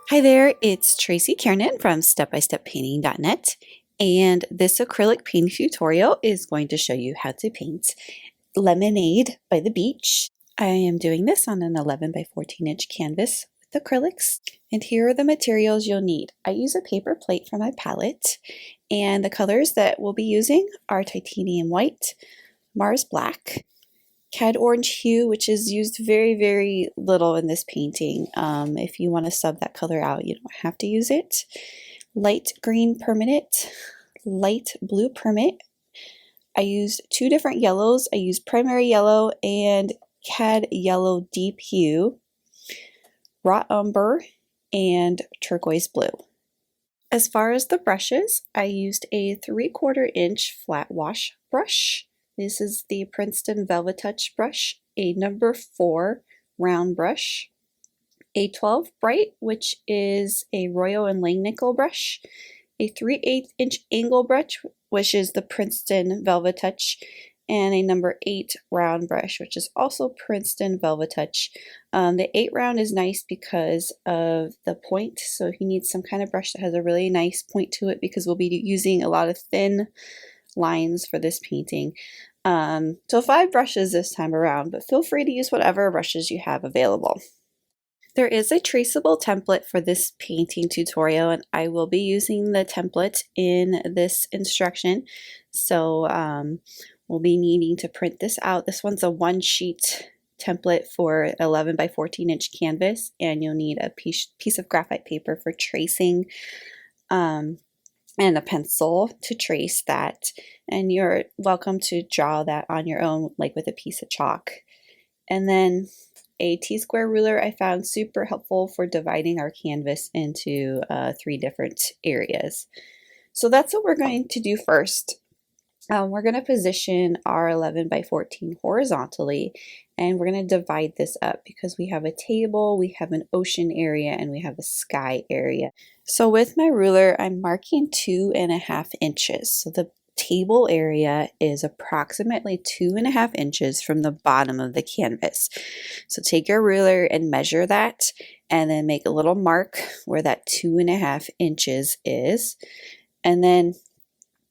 Hi there, it's Tracy Kiernan from stepbysteppainting.net, and this acrylic paint tutorial is going to show you how to paint Lemonade by the beach. I am doing this on an 11 by 14 inch canvas with acrylics, and here are the materials you'll need. I use a paper plate for my palette, and the colors that we'll be using are titanium white, Mars black, Cad Orange Hue, which is used very little in this painting. If you want to sub that color out, you don't have to use it. Light Green Permanent, Light Blue Permanent. I used two different yellows. I used Primary Yellow and Cad Yellow Deep Hue, Raw Umber, and Turquoise Blue. As far as the brushes, I used a 3/4 inch flat wash brush. This is the Princeton Velvet Touch brush, a number 4 round brush, a 12 bright, which is a Royal and Langnickel brush, a 3/8 inch angle brush, which is the Princeton Velvet Touch, and a number 8 round brush, which is also Princeton Velvet Touch. The 8 round is nice because of the point, so if you need some kind of brush that has a really nice point to it, because we'll be using a lot of thin lines for this painting. So 5 brushes this time around, but feel free to use whatever brushes you have available. There is a traceable template for this painting tutorial, and I will be using the template in this instruction. So we'll be needing to print this out. This one's a 1-sheet template for 11 by 14 inch canvas, and you'll need a piece of graphite paper for tracing, and a pencil to trace that, and you're welcome to draw that on your own, like with a piece of chalk. And then a T-square ruler I found super helpful for dividing our canvas into 3 different areas. So that's what we're going to do first. We're going to position our 11 by 14 horizontally, and we're going to divide this up because we have a table, we have an ocean area, and we have a sky area. So with my ruler, I'm marking 2.5 inches. So the table area is approximately 2.5 inches from the bottom of the canvas. So take your ruler and measure that, and then make a little mark where that 2.5 inches is. And then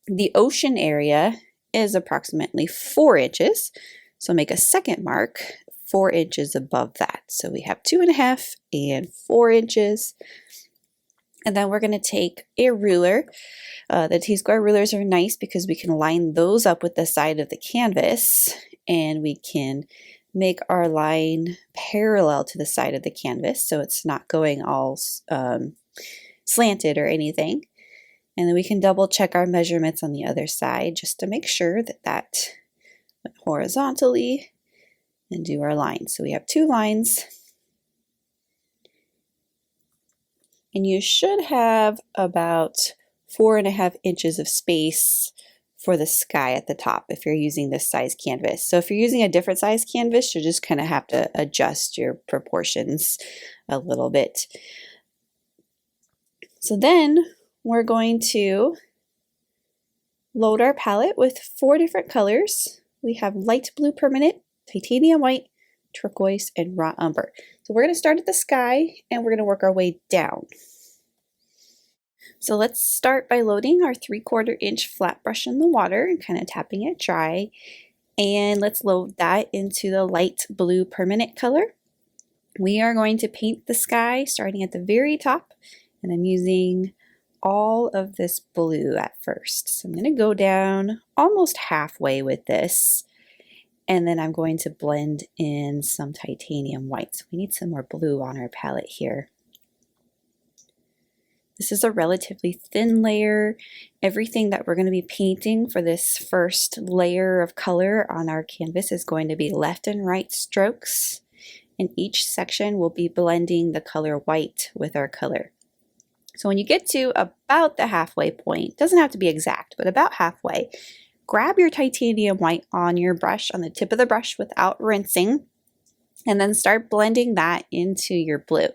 the ocean area is approximately 4 inches. So make a second mark 4 inches above that. So we have 2.5 and 4 inches. And then we're going to take a ruler. The T-square rulers are nice because we can line those up with the side of the canvas, and we can make our line parallel to the side of the canvas so it's not going all slanted or anything. And then we can double check our measurements on the other side just to make sure that that went horizontally, and do our lines. So we have 2 lines. And you should have about 4.5 inches of space for the sky at the top if you're using this size canvas. So if you're using a different size canvas, you just kind of have to adjust your proportions a little bit. So then we're going to load our palette with 4 different colors. We have light blue permanent, titanium white, turquoise, and raw umber. So we're going to start at the sky, and we're going to work our way down. So let's start by loading our 3/4 inch flat brush in the water and kind of tapping it dry. And let's load that into the light blue permanent color. We are going to paint the sky starting at the very top, and I'm using all of this blue at first. So I'm going to go down almost halfway with this, and then I'm going to blend in some titanium white. So we need some more blue on our palette here. This is a relatively thin layer. Everything that we're going to be painting for this first layer of color on our canvas is going to be left and right strokes. In each section, we'll be blending the color white with our color. So when you get to about the halfway point, doesn't have to be exact, but about halfway, grab your titanium white on your brush, on the tip of the brush without rinsing, and then start blending that into your blue.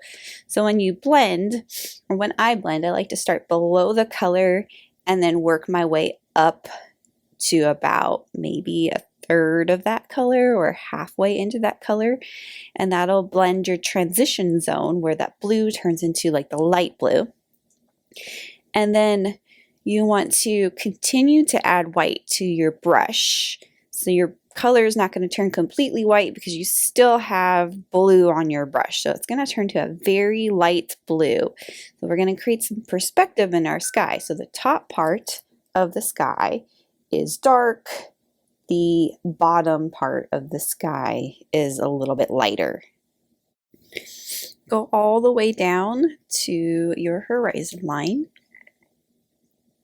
So when you blend, or when I blend, I like to start below the color and then work my way up to about maybe third of that color or halfway into that color, and that'll blend your transition zone where that blue turns into like the light blue. And then you want to continue to add white to your brush. So your color is not going to turn completely white because you still have blue on your brush. So it's going to turn to a very light blue. So we're going to create some perspective in our sky. So the top part of the sky is dark. The bottom part of the sky is a little bit lighter. Go all the way down to your horizon line.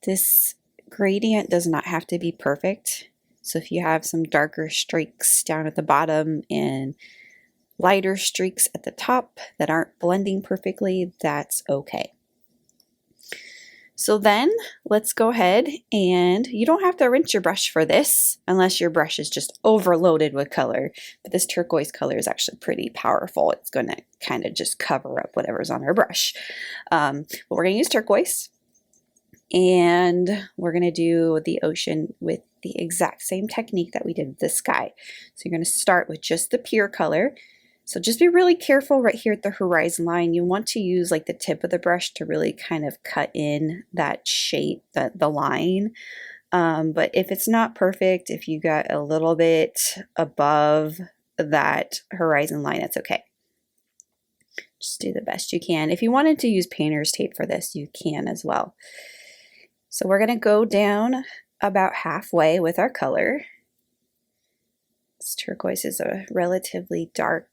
This gradient does not have to be perfect. So if you have some darker streaks down at the bottom and lighter streaks at the top that aren't blending perfectly, that's okay. So then let's go ahead, and you don't have to rinse your brush for this unless your brush is just overloaded with color. But this turquoise color is actually pretty powerful. It's going to kind of just cover up whatever's on our brush. But we're going to use turquoise, and we're going to do the ocean with the exact same technique that we did with the sky. So you're going to start with just the pure color. So just be really careful right here at the horizon line. You want to use like the tip of the brush to really kind of cut in that shape, the line. But if it's not perfect, if you got a little bit above that horizon line, that's okay. Just do the best you can. If you wanted to use painter's tape for this, you can as well. So we're going to go down about halfway with our color. This turquoise is a relatively dark,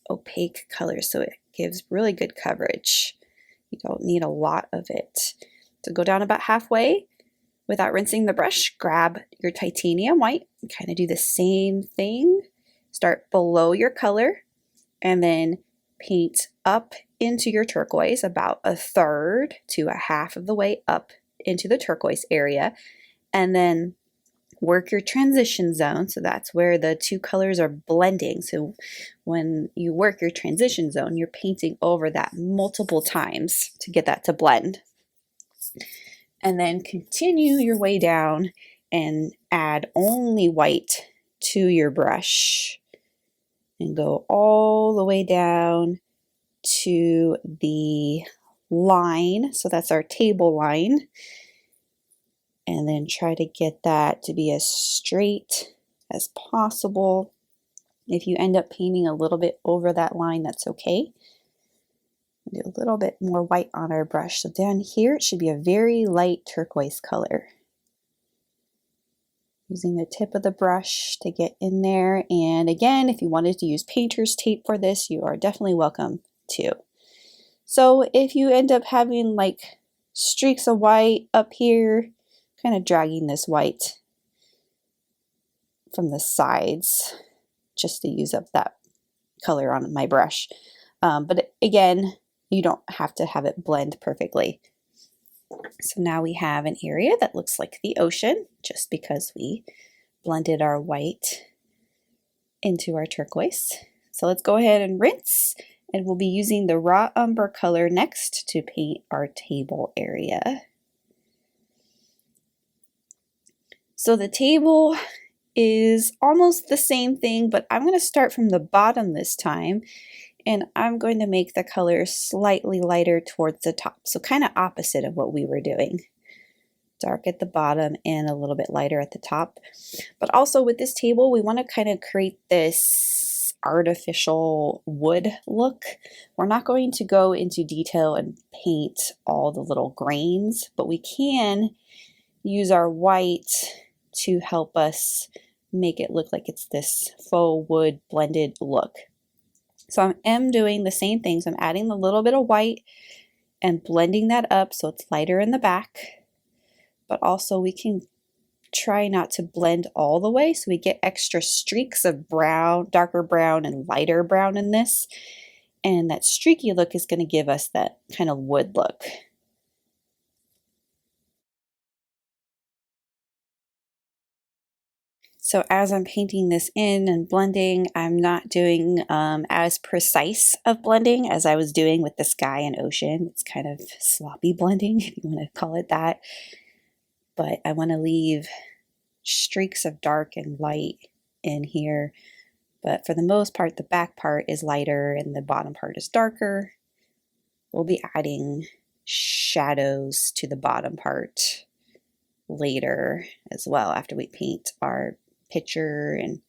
opaque color, so it gives really good coverage. You don't need a lot of it. So go down about halfway without rinsing the brush. Grab your titanium white and kind of do the same thing. Start below your color and then paint up into your turquoise about a third to a half of the way up into the turquoise area, and then work your transition zone. So that's where the two colors are blending. So when you work your transition zone, you're painting over that multiple times to get that to blend. And then continue your way down and add only white to your brush and go all the way down to the line. So that's our table line. And then try to get that to be as straight as possible. If you end up painting a little bit over that line, that's okay. Do a little bit more white on our brush. So down here, it should be a very light turquoise color. Using the tip of the brush to get in there. And again, if you wanted to use painter's tape for this, you are definitely welcome to. So if you end up having like streaks of white up here, kind of dragging this white from the sides just to use up that color on my brush. But again, you don't have to have it blend perfectly. So now we have an area that looks like the ocean just because we blended our white into our turquoise. So let's go ahead and rinse, and we'll be using the raw umber color next to paint our table area. So the table is almost the same thing, but I'm going to start from the bottom this time, and I'm going to make the color slightly lighter towards the top. So kind of opposite of what we were doing. Dark at the bottom and a little bit lighter at the top. But also with this table, we want to kind of create this artificial wood look. We're not going to go into detail and paint all the little grains, but we can use our white to help us make it look like it's this faux wood blended look. So I am doing the same things. I'm adding a little bit of white and blending that up so it's lighter in the back, but also we can try not to blend all the way so we get extra streaks of brown, darker brown and lighter brown in this, and that streaky look is going to give us that kind of wood look. So as I'm painting this in and blending, I'm not doing as precise of blending as I was doing with the sky and ocean. It's kind of sloppy blending, if you want to call it that. But I want to leave streaks of dark and light in here. But for the most part, the back part is lighter and the bottom part is darker. We'll be adding shadows to the bottom part later as well, after we paint our picture and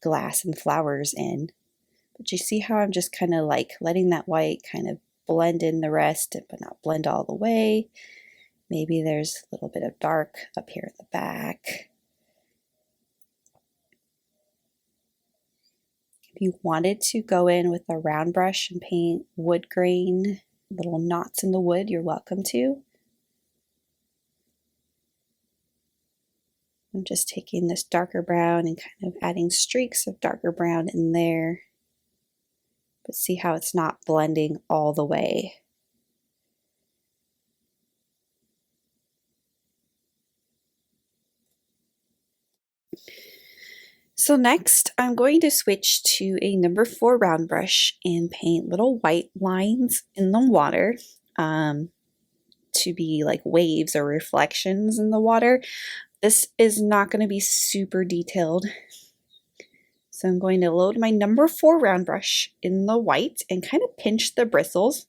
glass and flowers in. But you see how I'm just kind of like letting that white kind of blend in the rest, but not blend all the way. Maybe there's a little bit of dark up here at the back. If you wanted to go in with a round brush and paint wood grain, little knots in the wood, you're welcome to. I'm just taking this darker brown and kind of adding streaks of darker brown in there. But see how it's not blending all the way. So next, I'm going to switch to a number 4 round brush and paint little white lines in the water to be like waves or reflections in the water. This is not going to be super detailed. So I'm going to load my number 4 round brush in the white and kind of pinch the bristles.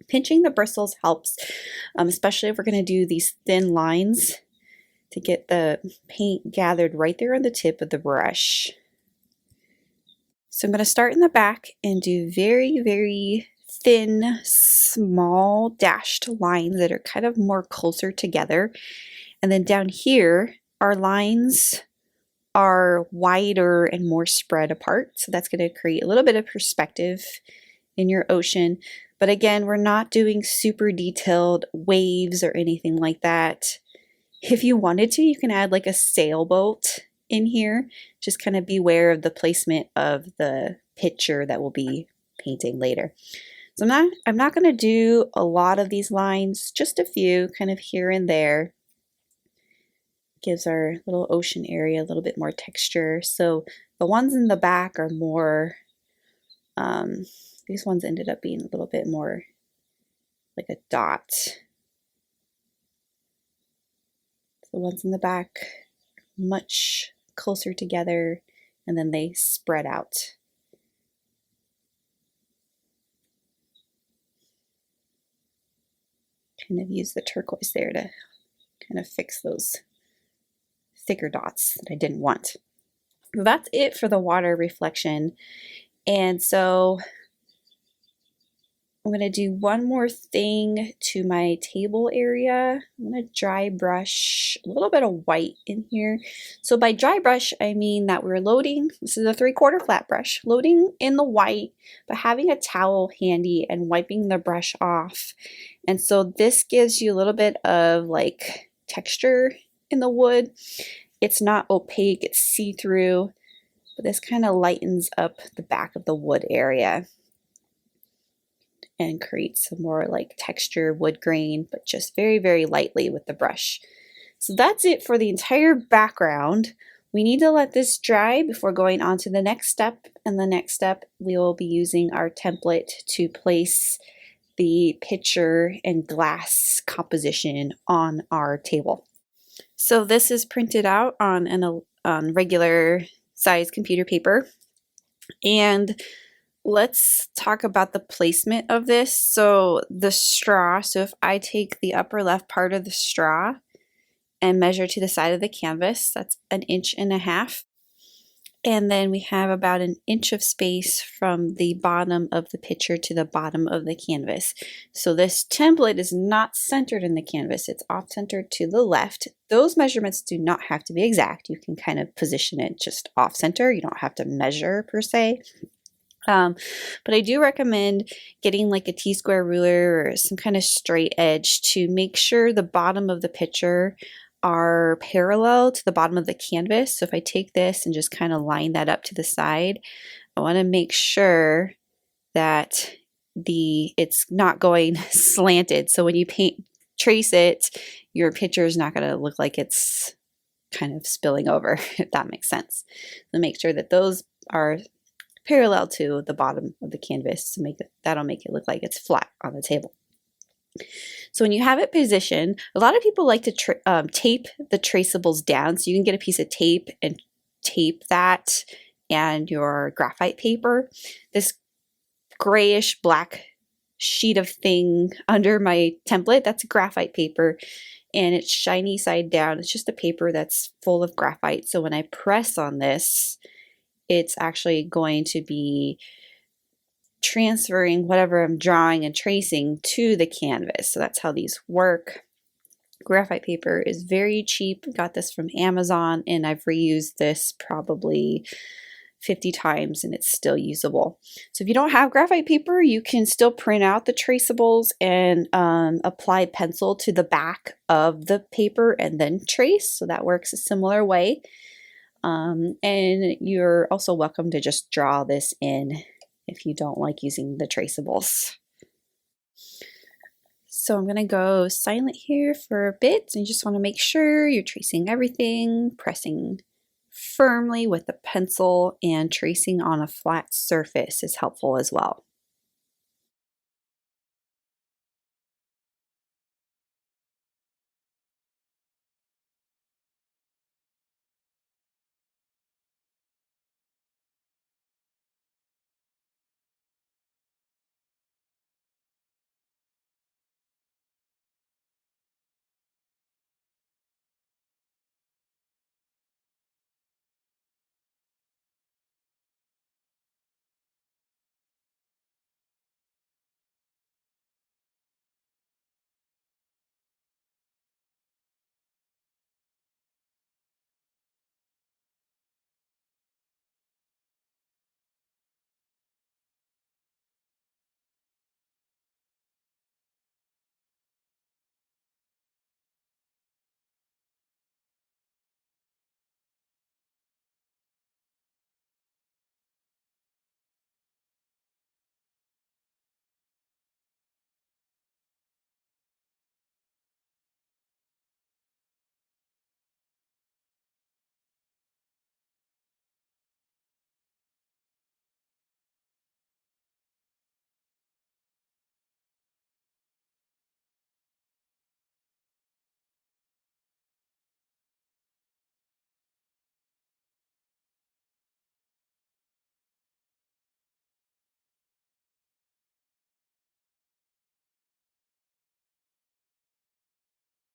Pinching the bristles helps, especially if we're going to do these thin lines, to get the paint gathered right there on the tip of the brush. So I'm going to start in the back and do very, very thin, small dashed lines that are kind of more closer together. And then down here, our lines are wider and more spread apart. So that's going to create a little bit of perspective in your ocean. But again, we're not doing super detailed waves or anything like that. If you wanted to, you can add like a sailboat in here. Just kind of beware of the placement of the picture that we'll be painting later. So I'm not going to do a lot of these lines, just a few kind of here and there. Gives our little ocean area a little bit more texture. So the ones in the back are more, these ones ended up being a little bit more like a dot. The ones in the back much closer together, and then they spread out. Kind of use the turquoise there to kind of fix those thicker dots that I didn't want. So that's it for the water reflection. And so I'm going to do one more thing to my table area. I'm going to dry brush a little bit of white in here. So by dry brush, I mean that we're loading, this is a 3/4 flat brush, loading in the white, but having a towel handy and wiping the brush off. And so this gives you a little bit of like texture in the wood. It's not opaque, it's see-through, but this kind of lightens up the back of the wood area and create some more like texture wood grain, but just very, very lightly with the brush. So that's it for the entire background. We need to let this dry before going on to the next step. And the next step, we will be using our template to place the picture and glass composition on our table. So this is printed out on regular size computer paper. And let's talk about the placement of this. So the straw, so if I take the upper left part of the straw and measure to the side of the canvas, that's 1.5 inches. And then we have about 1 inch of space from the bottom of the picture to the bottom of the canvas. So this template is not centered in the canvas, it's off-centered to the left. Those measurements do not have to be exact. You can kind of position it just off-center. You don't have to measure per se. But I do recommend getting like a T-square ruler or some kind of straight edge to make sure the bottom of the picture are parallel to the bottom of the canvas. So if I take this and just kind of line that up to the side, I want to make sure that it's not going slanted. So when you trace it, your picture is not going to look like it's kind of spilling over, if that makes sense. So make sure that those are parallel to the bottom of the canvas to that'll make it look like it's flat on the table. So when you have it positioned, a lot of people like to tape the traceables down. So you can get a piece of tape and tape that and your graphite paper. This grayish black sheet of thing under my template, that's graphite paper, and it's shiny side down. It's just a paper that's full of graphite. So when I press on this, it's actually going to be transferring whatever I'm drawing and tracing to the canvas. So that's how these work. Graphite paper is very cheap. Got this from Amazon, and I've reused this probably 50 times and it's still usable. So if you don't have graphite paper, you can still print out the traceables and apply pencil to the back of the paper and then trace. So that works a similar way. And you're also welcome to just draw this in if you don't like using the traceables. So I'm going to go silent here for a bit, and you just want to make sure you're tracing everything, pressing firmly with the pencil, and tracing on a flat surface is helpful as well.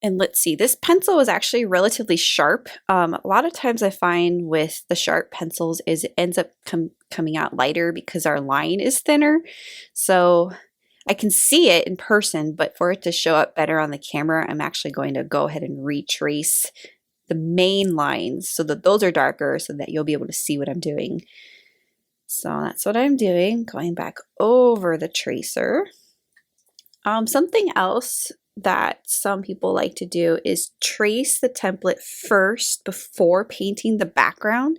And let's see, this pencil is actually relatively sharp. A lot of times I find with the sharp pencils is it ends up coming out lighter because our line is thinner. So I can see it in person, but for it to show up better on the camera, I'm actually going to go ahead and retrace the main lines so that those are darker so that you'll be able to see what I'm doing. So that's what I'm doing, going back over the tracer. Something else that some people like to do is trace the template first before painting the background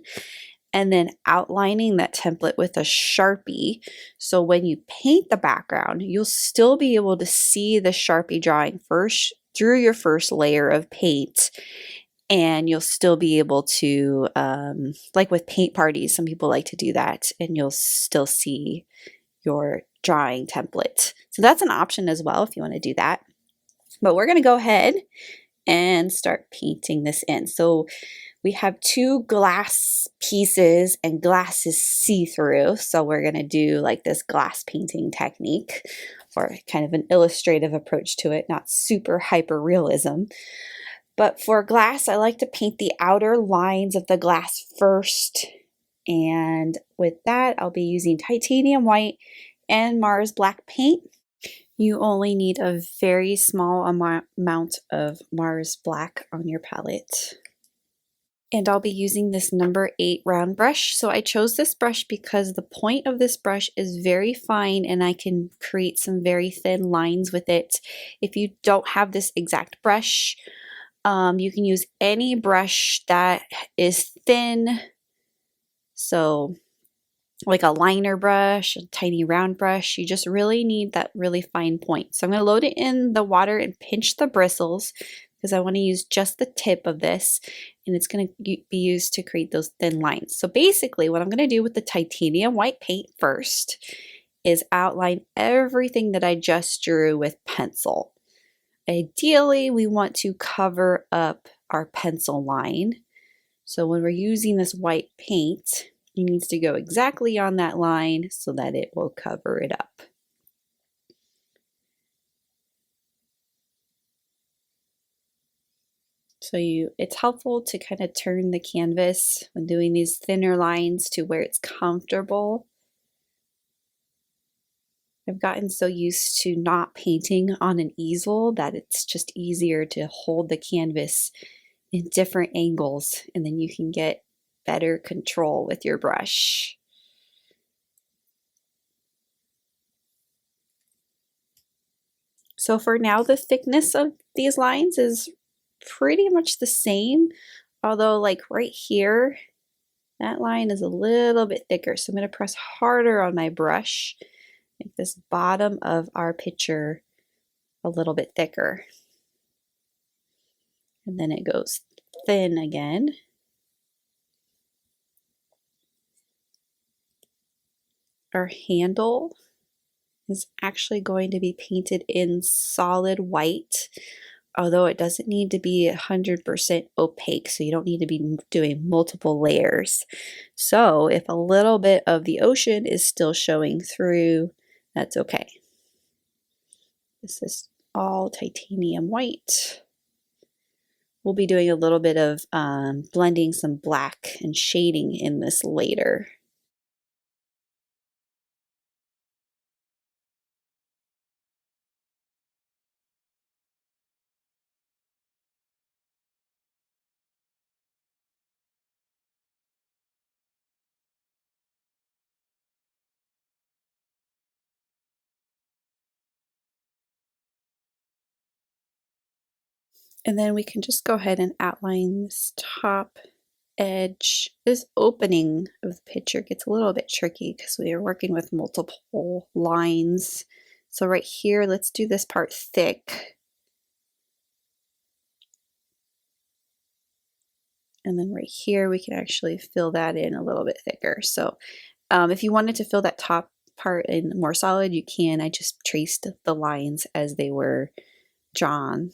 and then outlining that template with a Sharpie. So when you paint the background, you'll still be able to see the Sharpie drawing first through your first layer of paint. And you'll still be able to, like with paint parties, some people like to do that, and you'll still see your drawing template. So that's an option as well if you want to do that. But we're going to go ahead and start painting this in. So we have two glass pieces, and glass is see-through. So we're going to do like this glass painting technique, or kind of an illustrative approach to it, not super hyper realism. But for glass, I like to paint the outer lines of the glass first. And with that, I'll be using titanium white and Mars black paint. You only need a very small amount of Mars black on your palette. And I'll be using this number 8 round brush. So I chose this brush because the point of this brush is very fine and I can create some very thin lines with it. If you don't have this exact brush, you can use any brush that is thin. So like a liner brush, a tiny round brush, you just really need that really fine point. So I'm going to load it in the water and pinch the bristles because I want to use just the tip of this, and it's going to be used to create those thin lines. So basically what I'm going to do with the titanium white paint first is outline everything that I just drew with pencil. Ideally, we want to cover up our pencil line. So when we're using this white paint, it needs to go exactly on that line so that it will cover it up. So it's helpful to kind of turn the canvas when doing these thinner lines to where it's comfortable. I've gotten so used to not painting on an easel that it's just easier to hold the canvas in different angles, and then you can get better control with your brush. So for now, the thickness of these lines is pretty much the same, although like right here, that line is a little bit thicker. So I'm going to press harder on my brush, make this bottom of our picture a little bit thicker. And then it goes thin again. Our handle is actually going to be painted in solid white, although it doesn't need to be 100% opaque, so you don't need to be doing multiple layers. So if a little bit of the ocean is still showing through, that's okay. This is all titanium white. We'll be doing a little bit of blending some black and shading in this later. And then we can just go ahead and outline this top edge. This opening of the picture gets a little bit tricky because we are working with multiple lines. So right here, let's do this part thick. And then right here, we can actually fill that in a little bit thicker. So if you wanted to fill that top part in more solid, you can. I just traced the lines as they were drawn.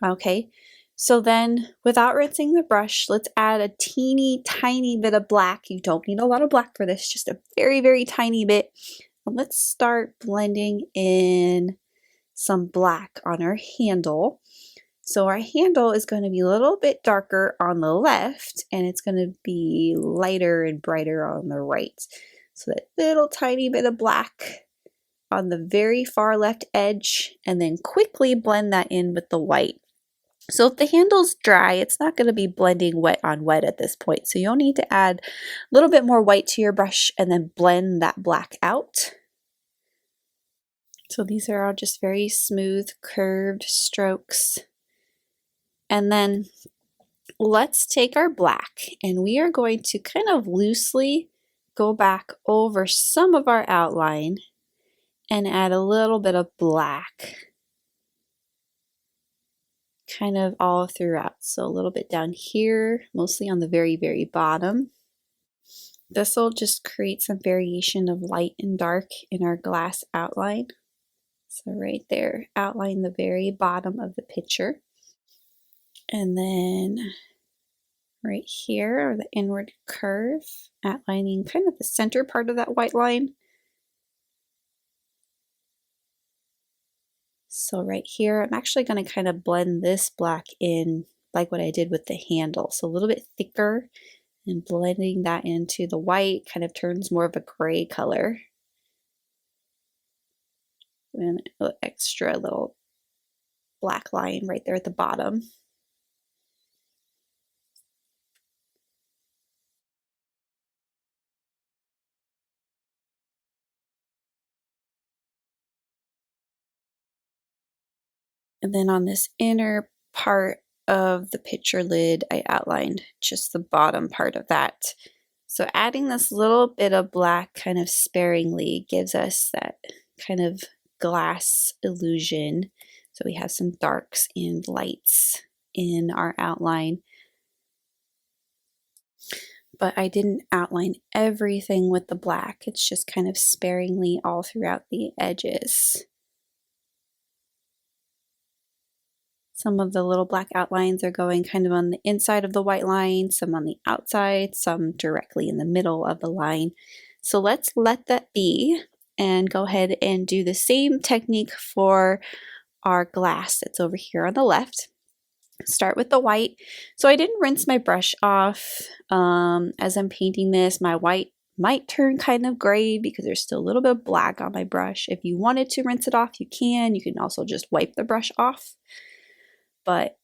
Okay, so then without rinsing the brush, let's add a teeny tiny bit of black. You don't need a lot of black for this, just a very, very tiny bit. And let's start blending in some black on our handle. So our handle is going to be a little bit darker on the left, and it's going to be lighter and brighter on the right. So that little tiny bit of black on the very far left edge, and then quickly blend that in with the white. So if the handle's dry, it's not going to be blending wet on wet at this point. So you'll need to add a little bit more white to your brush and then blend that black out. So these are all just very smooth, curved strokes. And then let's take our black and we are going to kind of loosely go back over some of our outline and add a little bit of black. Kind of all throughout. So a little bit down here, mostly on the very, very bottom. This will just create some variation of light and dark in our glass outline. So right there, outline the very bottom of the picture. And then right here, or the inward curve, outlining kind of the center part of that white line. So right here, I'm actually going to kind of blend this black in like what I did with the handle. So a little bit thicker, and blending that into the white kind of turns more of a gray color. And an extra little black line right there at the bottom. And then on this inner part of the picture lid, I outlined just the bottom part of that. So adding this little bit of black kind of sparingly gives us that kind of glass illusion. So we have some darks and lights in our outline. But I didn't outline everything with the black. It's just kind of sparingly all throughout the edges. Some of the little black outlines are going kind of on the inside of the white line, some on the outside, some directly in the middle of the line. So let's let that be and go ahead and do the same technique for our glass that's over here on the left. Start with the white. So I didn't rinse my brush off as I'm painting this. My white might turn kind of gray because there's still a little bit of black on my brush. If you wanted to rinse it off, you can. You can also just wipe the brush off. But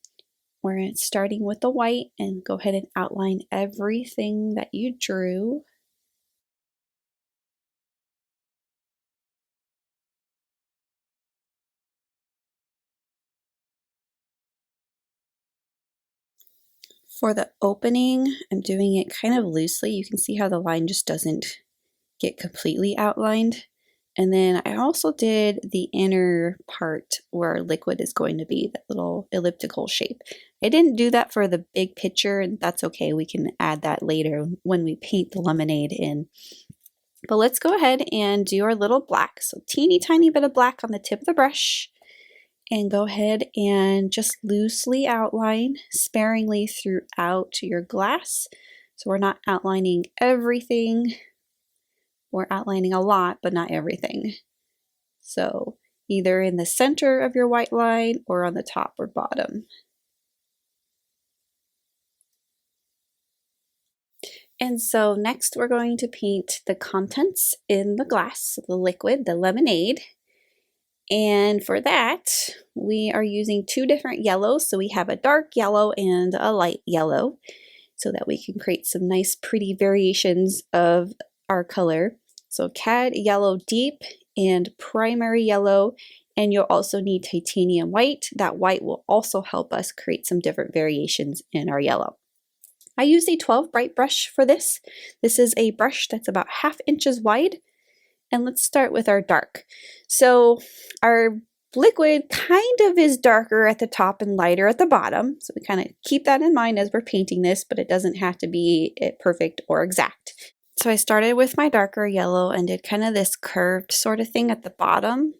we're starting with the white and go ahead and outline everything that you drew. For the opening, I'm doing it kind of loosely. You can see how the line just doesn't get completely outlined. And then I also did the inner part where liquid is going to be, that little elliptical shape. I didn't do that for the big picture, and that's okay. We can add that later when we paint the lemonade in. But let's go ahead and do our little black. So teeny tiny bit of black on the tip of the brush. And go ahead and just loosely outline sparingly throughout your glass. So we're not outlining everything. We're outlining a lot, but not everything. So either in the center of your white line or on the top or bottom. And so next we're going to paint the contents in the glass, the liquid, the lemonade. And for that, we are using two different yellows. So we have a dark yellow and a light yellow so that we can create some nice pretty variations of our color. So Cad Yellow Deep and Primary Yellow, and you'll also need Titanium White. That white will also help us create some different variations in our yellow. I used a 12 bright brush for this. This is a brush that's about 1/2 inch wide. And let's start with our dark. So our liquid kind of is darker at the top and lighter at the bottom. So we kind of keep that in mind as we're painting this, but it doesn't have to be perfect or exact. So I started with my darker yellow and did kind of this curved sort of thing at the bottom.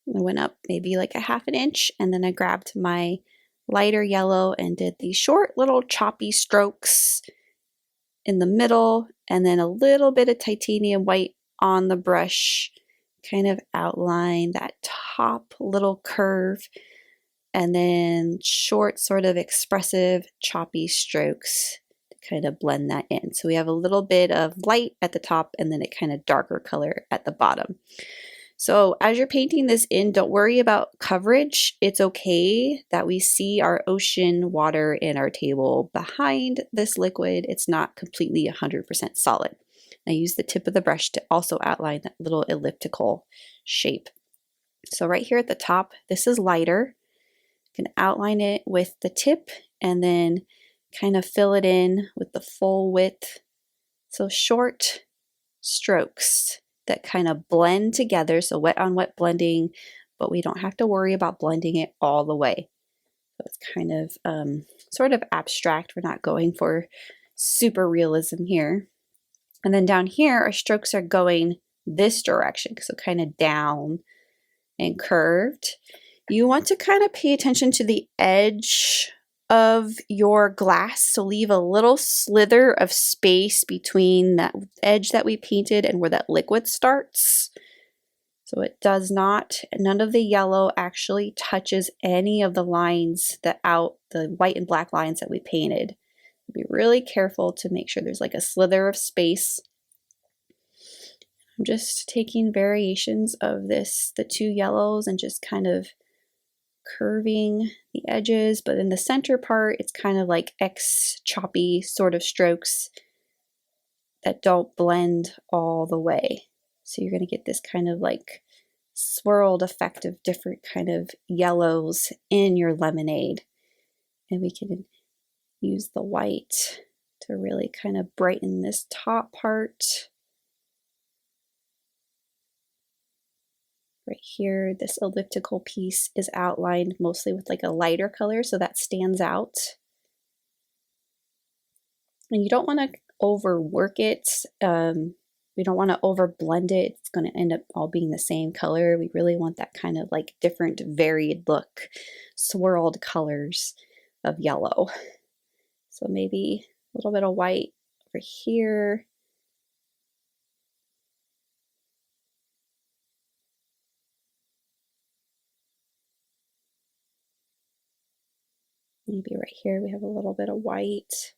I went up maybe like 1/2 inch, and then I grabbed my lighter yellow and did these short little choppy strokes in the middle, and then a little bit of titanium white on the brush, kind of outline that top little curve, and then short sort of expressive choppy strokes to kind of blend that in. So we have a little bit of light at the top and then a kind of darker color at the bottom. So as you're painting this in, don't worry about coverage. It's okay that we see our ocean water in our table behind this liquid. It's not completely 100% solid. I use the tip of the brush to also outline that little elliptical shape. So right here at the top, this is lighter. You can outline it with the tip and then kind of fill it in with the full width. So short strokes that kind of blend together. So wet on wet blending, but we don't have to worry about blending it all the way. So it's kind of sort of abstract. We're not going for super realism here. And then down here, our strokes are going this direction, so kind of down and curved. You want to kind of pay attention to the edge of your glass, so leave a little slither of space between that edge that we painted and where that liquid starts. So it does not, none of the yellow actually touches any of the lines the white and black lines that we painted. Be really careful to make sure there's like a slither of space. I'm just taking variations of this, the two yellows, and just kind of curving the edges, but in the center part, it's kind of like choppy sort of strokes that don't blend all the way. So you're going to get this kind of like swirled effect of different kind of yellows in your lemonade. And we can use the white to really kind of brighten this top part. Right here, this elliptical piece is outlined mostly with like a lighter color, so that stands out. And you don't want to overwork it. We don't want to over blend it. It's going to end up all being the same color. We really want that kind of like different varied look, swirled colors of yellow. So maybe a little bit of white over here. Maybe right here we have a little bit of white.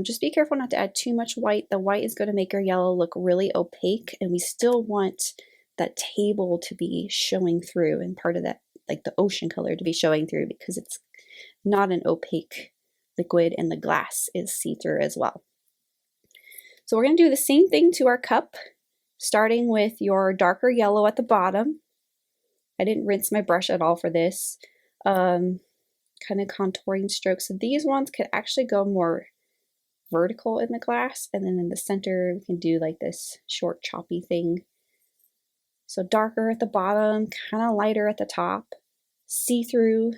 Just be careful not to add too much white. The white is going to make our yellow look really opaque, and we still want that table to be showing through, and part of that, like the ocean color, to be showing through, because it's not an opaque liquid and the glass is see-through as well. So we're going to do the same thing to our cup, starting with your darker yellow at the bottom. I didn't rinse my brush at all for this. Kind of contouring strokes. So these ones could actually go more vertical in the glass, and then in the center we can do like this short choppy thing. So darker at the bottom, kind of lighter at the top, see-through,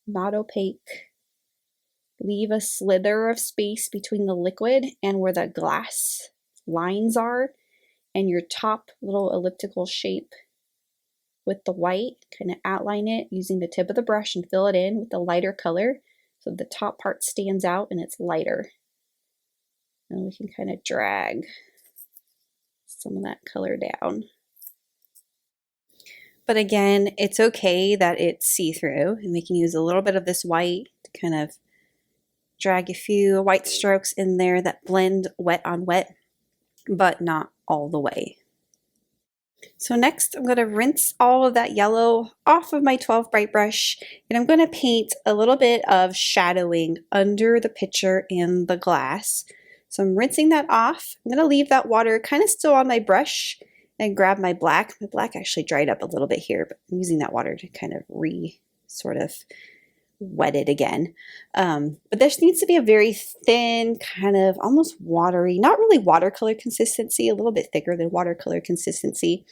not opaque. Leave a slither of space between the liquid and where the glass lines are, and your top little elliptical shape with the white, kind of outline it using the tip of the brush and fill it in with the lighter color so the top part stands out and it's lighter. And we can kind of drag some of that color down. But again, it's okay that it's see-through, and we can use a little bit of this white to kind of drag a few white strokes in there that blend wet on wet, but not all the way. So next I'm going to rinse all of that yellow off of my 12 bright brush, and I'm going to paint a little bit of shadowing under the picture and the glass. So I'm rinsing that off. I'm going to leave that water kind of still on my brush and grab my black. My black actually dried up a little bit here, but I'm using that water to kind of sort of wet it again. But this needs to be a very thin, kind of almost watery, not really watercolor consistency, a little bit thicker than watercolor consistency,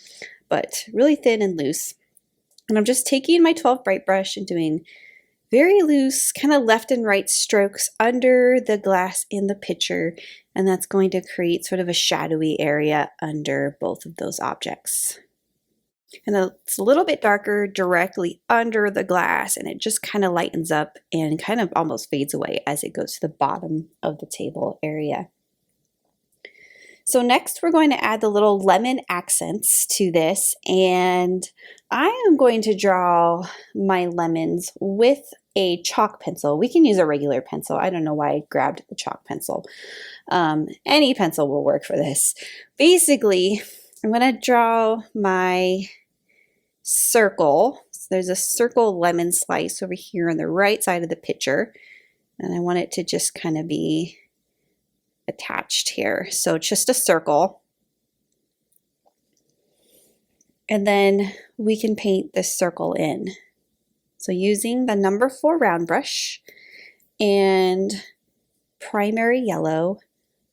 but really thin and loose. And I'm just taking my 12 bright brush and doing very loose, kind of left and right strokes under the glass in the picture, and that's going to create sort of a shadowy area under both of those objects. And it's a little bit darker directly under the glass, and it just kind of lightens up and kind of almost fades away as it goes to the bottom of the table area. So next we're going to add the little lemon accents to this, and I am going to draw my lemons with a chalk pencil. We can use a regular pencil. I don't know why I grabbed the chalk pencil. Any pencil will work for this. Basically, I'm going to draw my circle. So there's a circle lemon slice over here on the right side of the picture, and I want it to just kind of be attached here. So just a circle. And then we can paint this circle in. So using the number 4 round brush and primary yellow,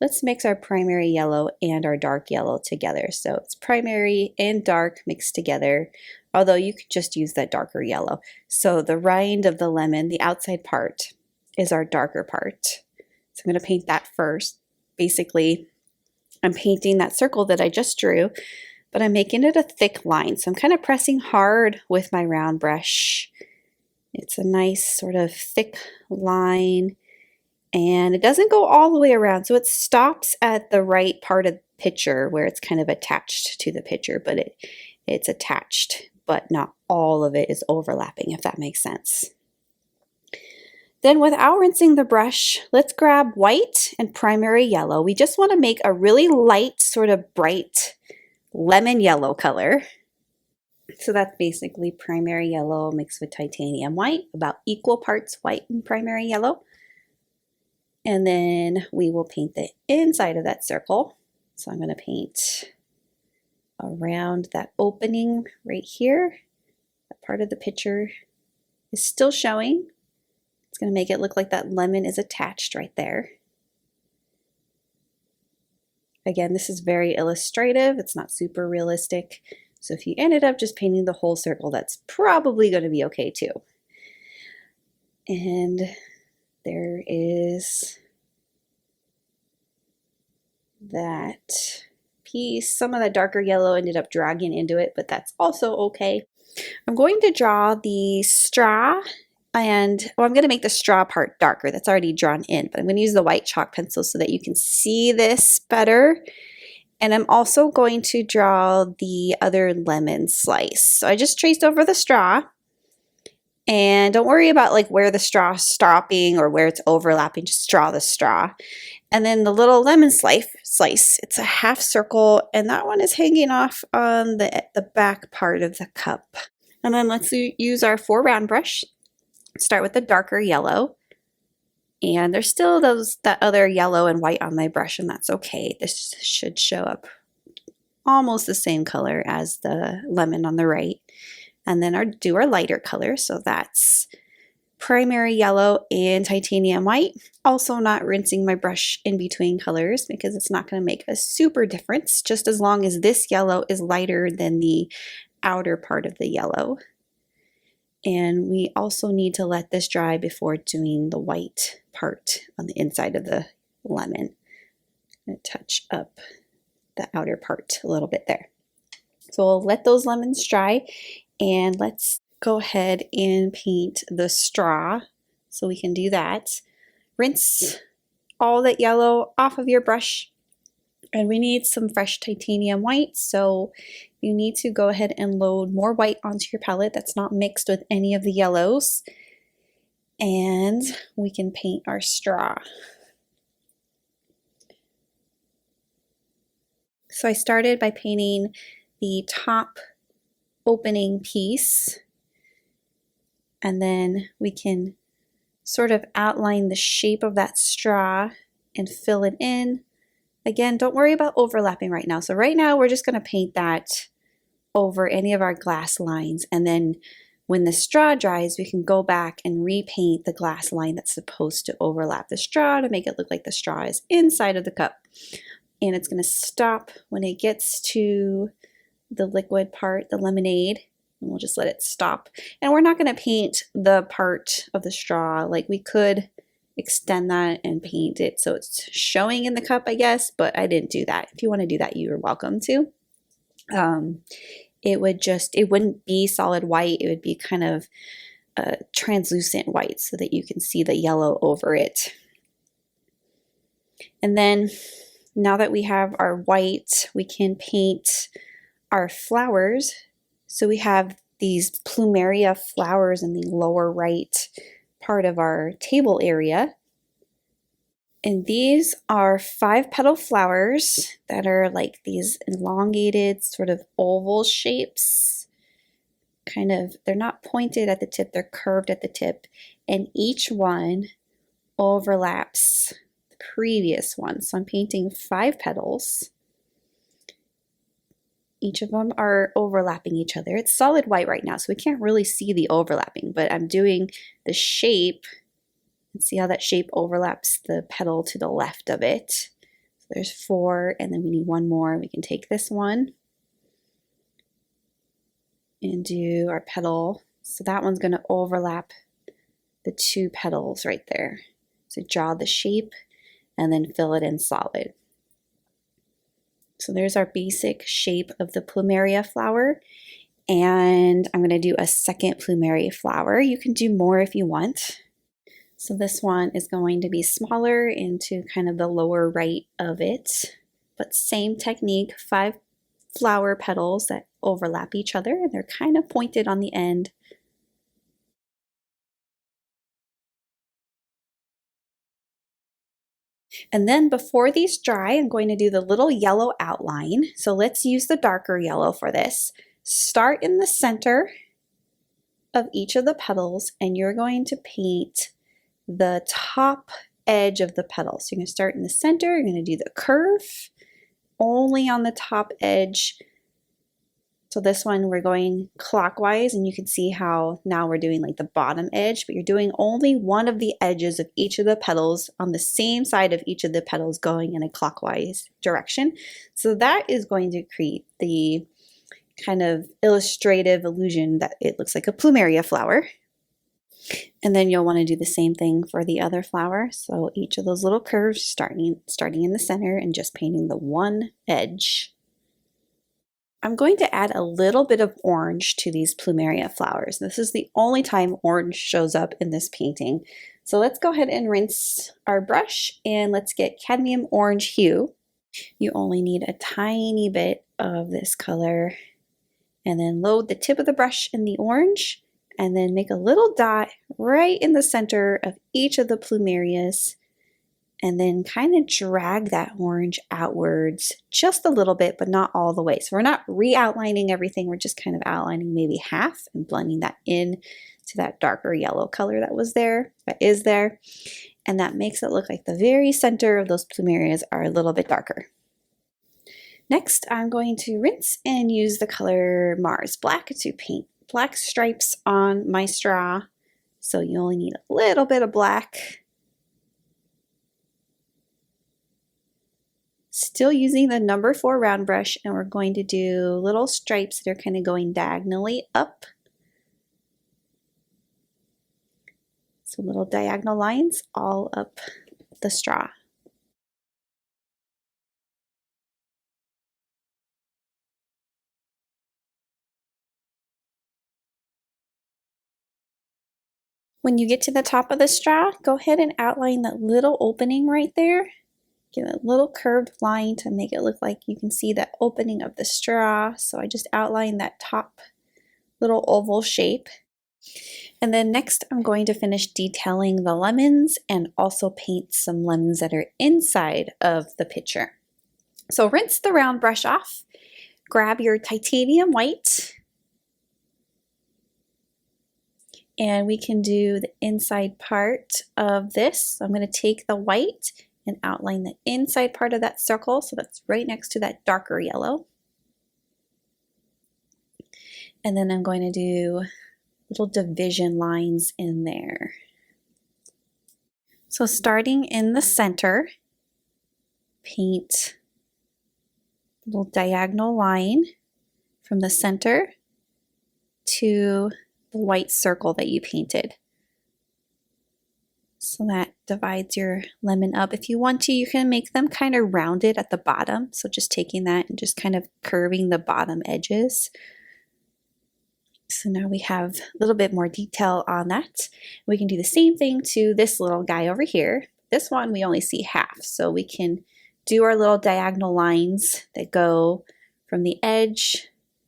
let's mix our primary yellow and our dark yellow together. So it's primary and dark mixed together, although you could just use that darker yellow. So the rind of the lemon, the outside part, is our darker part. So I'm going to paint that first. Basically, I'm painting that circle that I just drew, but I'm making it a thick line. So I'm kind of pressing hard with my round brush. It's a nice sort of thick line, and it doesn't go all the way around. So it stops at the right part of the picture where it's kind of attached to the picture, but it's attached, but not all of it is overlapping, if that makes sense. Then without rinsing the brush, let's grab white and primary yellow. We just want to make a really light, sort of bright lemon yellow color. So that's basically primary yellow mixed with titanium white, about equal parts white and primary yellow. And then we will paint the inside of that circle. So I'm going to paint around that opening right here. That part of the picture is still showing. It's going to make it look like that lemon is attached right there. Again, this is very illustrative. It's not super realistic. So if you ended up just painting the whole circle, that's probably going to be okay too. And there is that piece. Some of the darker yellow ended up dragging into it, but that's also okay. I'm going to draw the straw, and well, I'm going to make the straw part darker. That's already drawn in, but I'm going to use the white chalk pencil so that you can see this better. And I'm also going to draw the other lemon slice. So I just traced over the straw. And don't worry about like where the straw is stopping or where it's overlapping, just draw the straw. And then the little lemon slice, it's a half circle, and that one is hanging off on the back part of the cup. And then let's use our 4 round brush. Start with the darker yellow. And there's still that other yellow and white on my brush, and that's okay. This should show up almost the same color as the lemon on the right. And then do our lighter color, so that's primary yellow and titanium white. Also not rinsing my brush in between colors because it's not going to make a super difference, just as long as this yellow is lighter than the outer part of the yellow. And we also need to let this dry before doing the white part on the inside of the lemon. I'm going to touch up the outer part a little bit there. So we'll let those lemons dry, and let's go ahead and paint the straw. So we can do that. Rinse all that yellow off of your brush, and we need some fresh titanium white, so you need to go ahead and load more white onto your palette that's not mixed with any of the yellows, and we can paint our straw. So I started by painting the top opening piece, and then we can sort of outline the shape of that straw and fill it in. Again, don't worry about overlapping right now. So right now we're just going to paint that over any of our glass lines, and then when the straw dries we can go back and repaint the glass line that's supposed to overlap the straw to make it look like the straw is inside of the cup. And it's going to stop when it gets to the liquid part, the lemonade, and we'll just let it stop. And we're not going to paint the part of the straw. Like, we could extend that and paint it so it's showing in the cup, I guess, but I didn't do that. If you want to do that, you're welcome to. It wouldn't be solid white. It would be kind of translucent white so that you can see the yellow over it. And then now that we have our white, we can paint our flowers. So we have these plumeria flowers in the lower right part of our table area. And these are 5-petal flowers that are like these elongated sort of oval shapes. Kind of, they're not pointed at the tip, they're curved at the tip. And each one overlaps the previous one. So I'm painting 5 petals. Each of them are overlapping each other. It's solid white right now, so we can't really see the overlapping, but I'm doing the shape. And see how that shape overlaps the petal to the left of it. So there's 4, and then we need 1 more. We can take this one and do our petal. So that one's going to overlap the 2 petals right there. So draw the shape and then fill it in solid. So there's our basic shape of the plumeria flower. And I'm going to do a second plumeria flower. You can do more if you want. So this one is going to be smaller into kind of the lower right of it, but same technique, 5 flower petals that overlap each other, and they're kind of pointed on the end. And then before these dry, I'm going to do the little yellow outline. So let's use the darker yellow for this. Start in the center of each of the petals, and you're going to paint the top edge of the petal. So you're going to start in the center, you're going to do the curve only on the top edge. So this one we're going clockwise, and you can see how now we're doing like the bottom edge, but you're doing only one of the edges of each of the petals on the same side of each of the petals going in a clockwise direction. So that is going to create the kind of illustrative illusion that it looks like a plumeria flower. And then you'll want to do the same thing for the other flower. So each of those little curves starting in the center and just painting the one edge I'm going to add a little bit of orange to these plumeria flowers. This is the only time orange shows up in this painting. So let's go ahead and rinse our brush and let's get Cadmium Orange Hue. You only need a tiny bit of this color, and then load the tip of the brush in the orange and then make a little dot right in the center of each of the plumerias, and then kind of drag that orange outwards just a little bit, but not all the way. So we're not re-outlining everything, we're just kind of outlining maybe half and blending that in to that darker yellow color that is there. And that makes it look like the very center of those plumerias are a little bit darker. Next, I'm going to rinse and use the color Mars Black to paint black stripes on my straw. So you only need a little bit of black. Still using the number 4 round brush, and we're going to do little stripes that are kind of going diagonally up. So little diagonal lines all up the straw. When you get to the top of the straw, go ahead and outline that little opening right there. Give it a little curved line to make it look like you can see the opening of the straw. So I just outlined that top little oval shape. And then next I'm going to finish detailing the lemons and also paint some lemons that are inside of the pitcher. So rinse the round brush off, grab your titanium white, and we can do the inside part of this. So I'm going to take the white and outline the inside part of that circle, so that's right next to that darker yellow. And then I'm going to do little division lines in there. So starting in the center, paint a little diagonal line from the center to the white circle that you painted. So that divides your lemon up. If you want to, you can make them kind of rounded at the bottom. So just taking that and just kind of curving the bottom edges. So now we have a little bit more detail on that. We can do the same thing to this little guy over here. This one we only see half, so we can do our little diagonal lines that go from the edge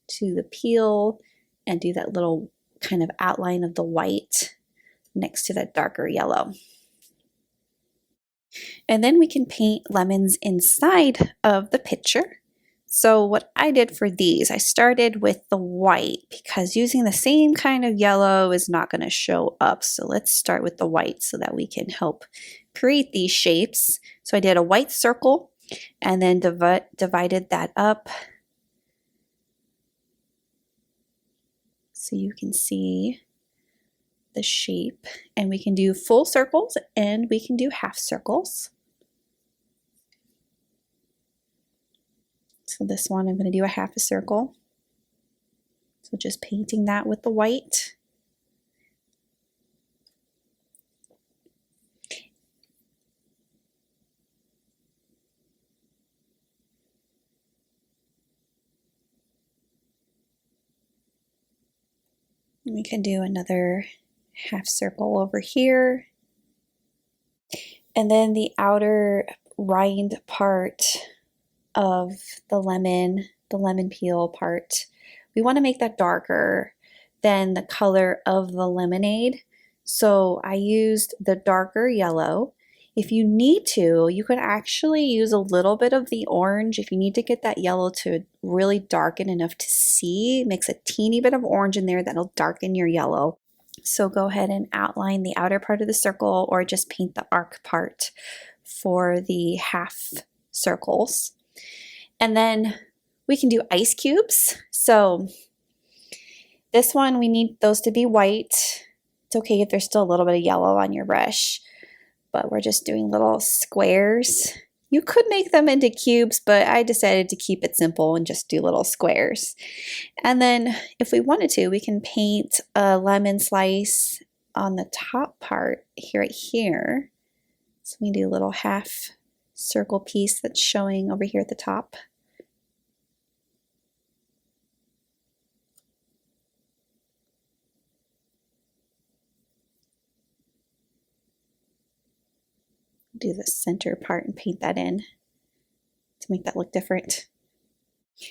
to the peel and do that little kind of outline of the white next to that darker yellow. And then we can paint lemons inside of the pitcher. So what I did for these, I started with the white because using the same kind of yellow is not going to show up. So let's start with the white so that we can help create these shapes. So I did a white circle and then divided that up so you can see the shape, and we can do full circles and we can do half circles. So this one I'm going to do a half a circle. So just painting that with the white. We can do another half circle over here. And then the outer rind part of the lemon peel part, we want to make that darker than the color of the lemonade. So I used the darker yellow. If you need to, you could actually use a little bit of the orange. If you need to get that yellow to really darken enough to see, mix a teeny bit of orange in there, that'll darken your yellow. So go ahead and outline the outer part of the circle or just paint the arc part for the half circles. And then we can do ice cubes. So this one, we need those to be white. It's okay if there's still a little bit of yellow on your brush, but we're just doing little squares. You could make them into cubes, but I decided to keep it simple and just do little squares. And then if we wanted to, we can paint a lemon slice on the top part here, right here. So we do a little half circle piece that's showing over here at the top. Do the center part and paint that in to make that look different.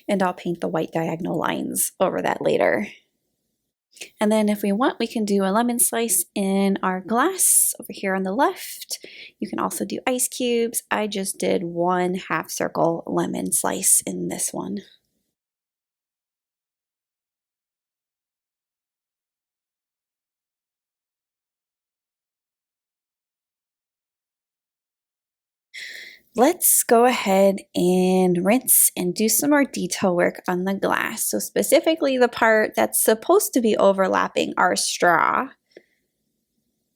And I'll paint the white diagonal lines over that later. And then if we want, we can do a lemon slice in our glass over here on the left. You can also do ice cubes. I just did 1/2 circle lemon slice in this one. Let's go ahead and rinse and do some more detail work on the glass. So specifically the part that's supposed to be overlapping our straw.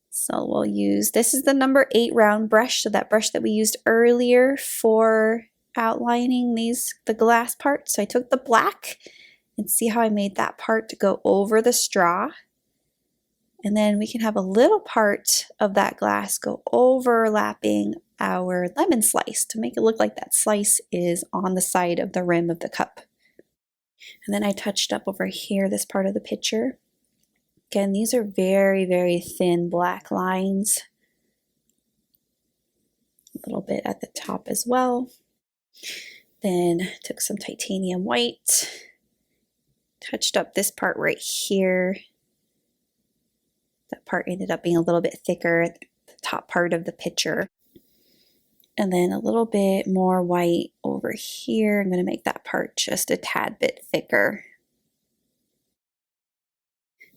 So we'll use, this is the number 8 round brush, so that brush that we used earlier for outlining the glass part. So I took the black and see how I made that part to go over the straw. And then we can have a little part of that glass go overlapping our lemon slice to make it look like that slice is on the side of the rim of the cup. And then I touched up over here this part of the picture. Again, these are very, very thin black lines. A little bit at the top as well. Then took some titanium white, touched up this part right here. That part ended up being a little bit thicker at the top part of the picture. And then a little bit more white over here. I'm going to make that part just a tad bit thicker.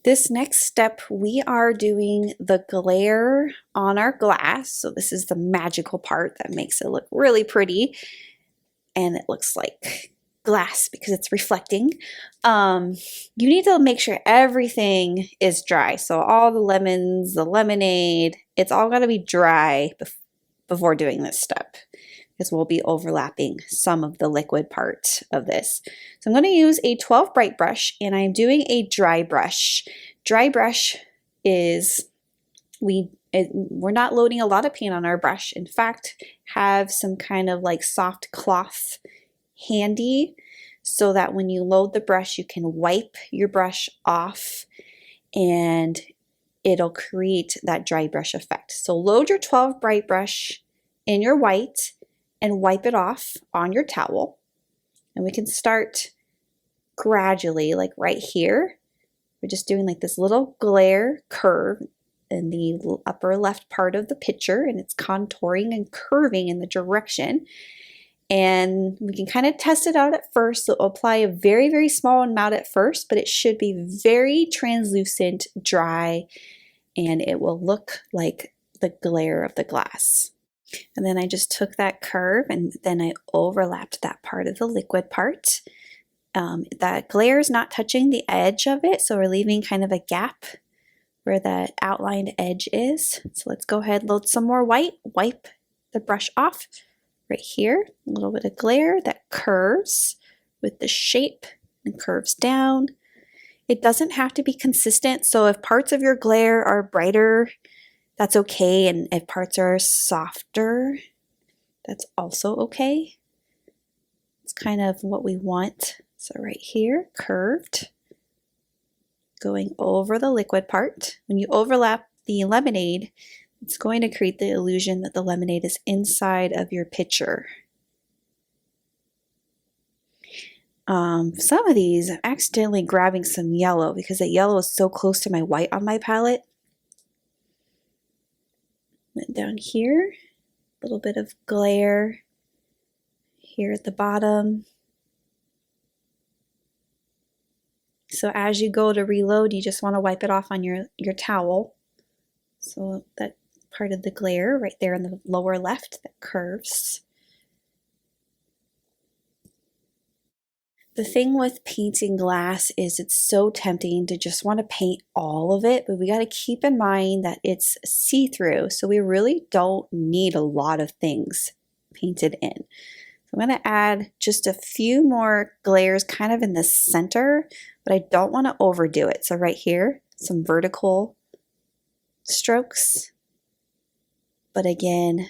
This next step, we are doing the glare on our glass. So this is the magical part that makes it look really pretty. And it looks like glass because it's reflecting. You need to make sure everything is dry. So all the lemons, the lemonade, it's all got to be dry before doing this step, because we'll be overlapping some of the liquid part of this. So I'm going to use a 12 bright brush, and I'm doing a dry brush. Dry brush is, we're not loading a lot of paint on our brush. In fact, have some kind of like soft cloth handy so that when you load the brush, you can wipe your brush off and it'll create that dry brush effect. So load your 12 bright brush in your white and wipe it off on your towel. And we can start gradually, like right here. We're just doing like this little glare curve in the upper left part of the picture, and it's contouring and curving in the direction. And we can kind of test it out at first. So apply a very, very small amount at first, but it should be very translucent, dry, and it will look like the glare of the glass. And then I just took that curve and then I overlapped that part of the liquid part. That glare is not touching the edge of it, so we're leaving kind of a gap where that outlined edge is. So let's go ahead, load some more white, wipe the brush off. Right here, a little bit of glare that curves with the shape and curves down. It doesn't have to be consistent, so if parts of your glare are brighter, that's okay, and if parts are softer, that's also okay. It's kind of what we want. So right here, curved, going over the liquid part. When you overlap the lemonade, it's going to create the illusion that the lemonade is inside of your pitcher. Some of these, I'm accidentally grabbing some yellow because the yellow is so close to my white on my palette. Then down here, a little bit of glare here at the bottom. So as you go to reload, you just want to wipe it off on your towel. So that part of the glare right there in the lower left that curves. The thing with painting glass is it's so tempting to just want to paint all of it, but we got to keep in mind that it's see-through, so we really don't need a lot of things painted in. So I'm going to add just a few more glares kind of in the center, but I don't want to overdo it. So right here, some vertical strokes. But again,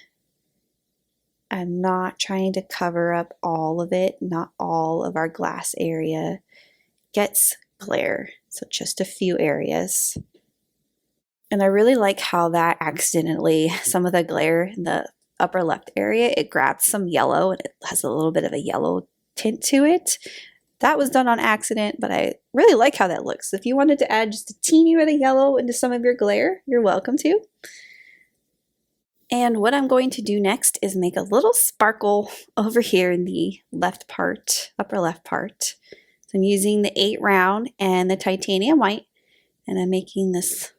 I'm not trying to cover up all of it. Not all of our glass area gets glare, so just a few areas. And I really like how that accidentally, some of the glare in the upper left area, it grabbed some yellow and it has a little bit of a yellow tint to it. That was done on accident, but I really like how that looks. If you wanted to add just a teeny bit of yellow into some of your glare, you're welcome to. And what I'm going to do next is make a little sparkle over here in the left part, upper left part. So I'm using the 8 round and the titanium white, and I'm making this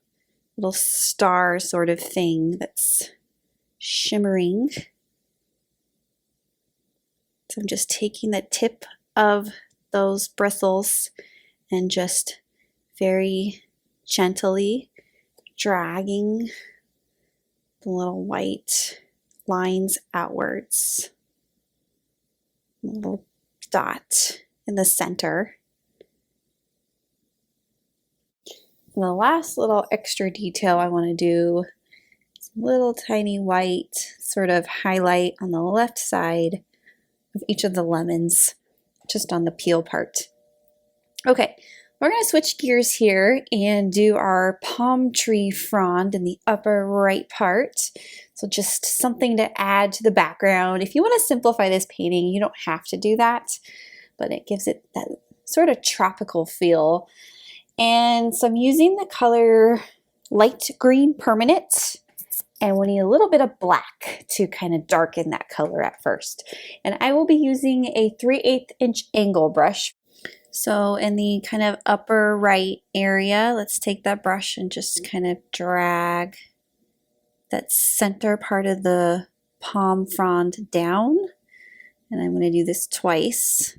little star sort of thing that's shimmering. So I'm just taking the tip of those bristles and just very gently dragging the little white lines outwards. A little dot in the center. And the last little extra detail I want to do is a little tiny white sort of highlight on the left side of each of the lemons, just on the peel part. Okay, we're going to switch gears here and do our palm tree frond in the upper right part. So just something to add to the background. If you want to simplify this painting, you don't have to do that, but it gives it that sort of tropical feel. And so I'm using the color light green permanent, and we need a little bit of black to kind of darken that color at first. And I will be using a 3/8 inch angle brush. So in the kind of upper right area, let's take that brush and just kind of drag that center part of the palm frond down. And I'm going to do this twice.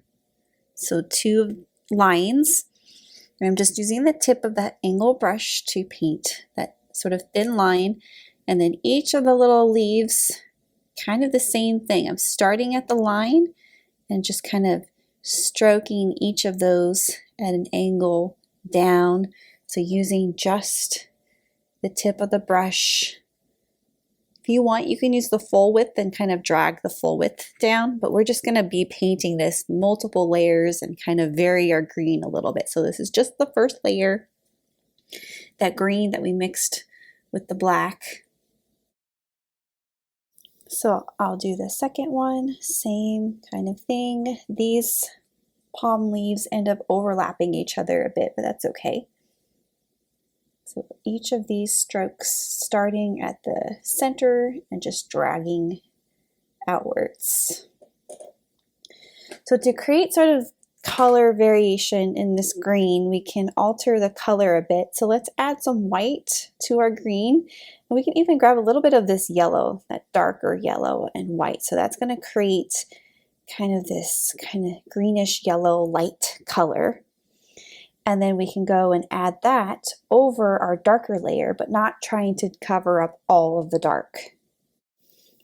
So 2 lines. And I'm just using the tip of that angle brush to paint that sort of thin line. And then each of the little leaves, kind of the same thing. I'm starting at the line and just kind of stroking each of those at an angle down. So using just the tip of the brush. If you want, you can use the full width and kind of drag the full width down, but we're just going to be painting this multiple layers and kind of vary our green a little bit. So this is just the first layer, that green that we mixed with the black. So I'll do the second one, same kind of thing. These palm leaves end up overlapping each other a bit, but that's okay. So each of these strokes starting at the center and just dragging outwards. So to create sort of color variation in this green, we can alter the color a bit. So let's add some white to our green. And we can even grab a little bit of this yellow, that darker yellow and white. So that's going to create kind of this kind of greenish yellow light color. And then we can go and add that over our darker layer, but not trying to cover up all of the dark.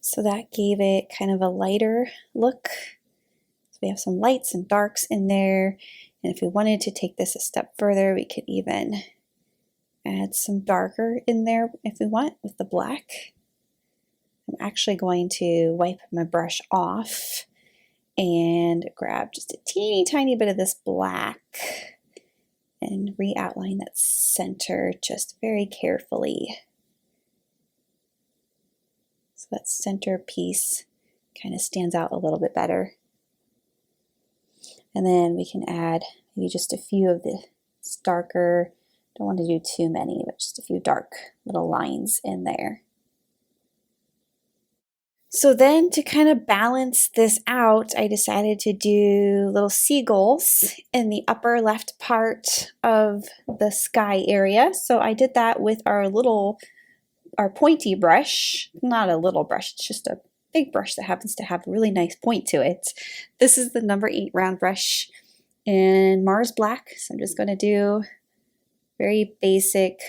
So that gave it kind of a lighter look. So we have some lights and darks in there. And if we wanted to take this a step further, we could even add some darker in there if we want with the black. I'm actually going to wipe my brush off and grab just a teeny tiny bit of this black and re-outline that center just very carefully. So that center piece kind of stands out a little bit better. And then we can add maybe just a few of the darker, don't want to do too many, but just a few dark little lines in there. So then to kind of balance this out, I decided to do little seagulls in the upper left part of the sky area. So I did that with our pointy brush, not a little brush, it's just a big brush that happens to have a really nice point to it. This is the number 8 round brush in Mars Black. So I'm just going to do very basic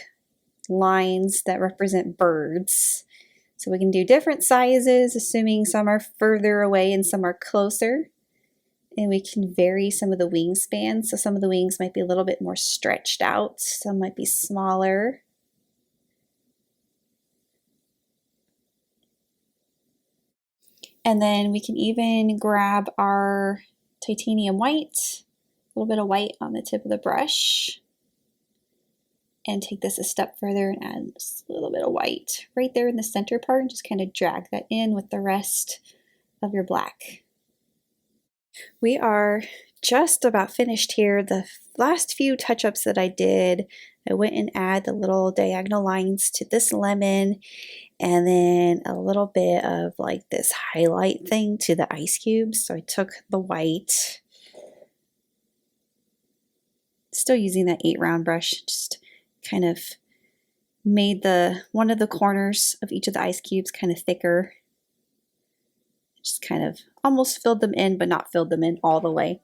lines that represent birds. So we can do different sizes, assuming some are further away and some are closer. And we can vary some of the wingspan. So some of the wings might be a little bit more stretched out. Some might be smaller. And then we can even grab our titanium white, a little bit of white on the tip of the brush, and take this a step further and add just a little bit of white right there in the center part and just kind of drag that in with the rest of your black. We are just about finished here. The last few touch-ups that I did, I went and added the little diagonal lines to this lemon and then a little bit of like this highlight thing to the ice cubes. So I took the white, still using that 8 round brush, just kind of made one of the corners of each of the ice cubes kind of thicker. Just kind of almost filled them in, but not filled them in all the way.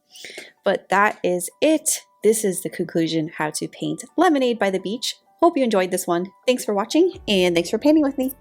But that is it. This is the conclusion how to paint Lemonade by the Beach. Hope you enjoyed this one. Thanks for watching and thanks for painting with me.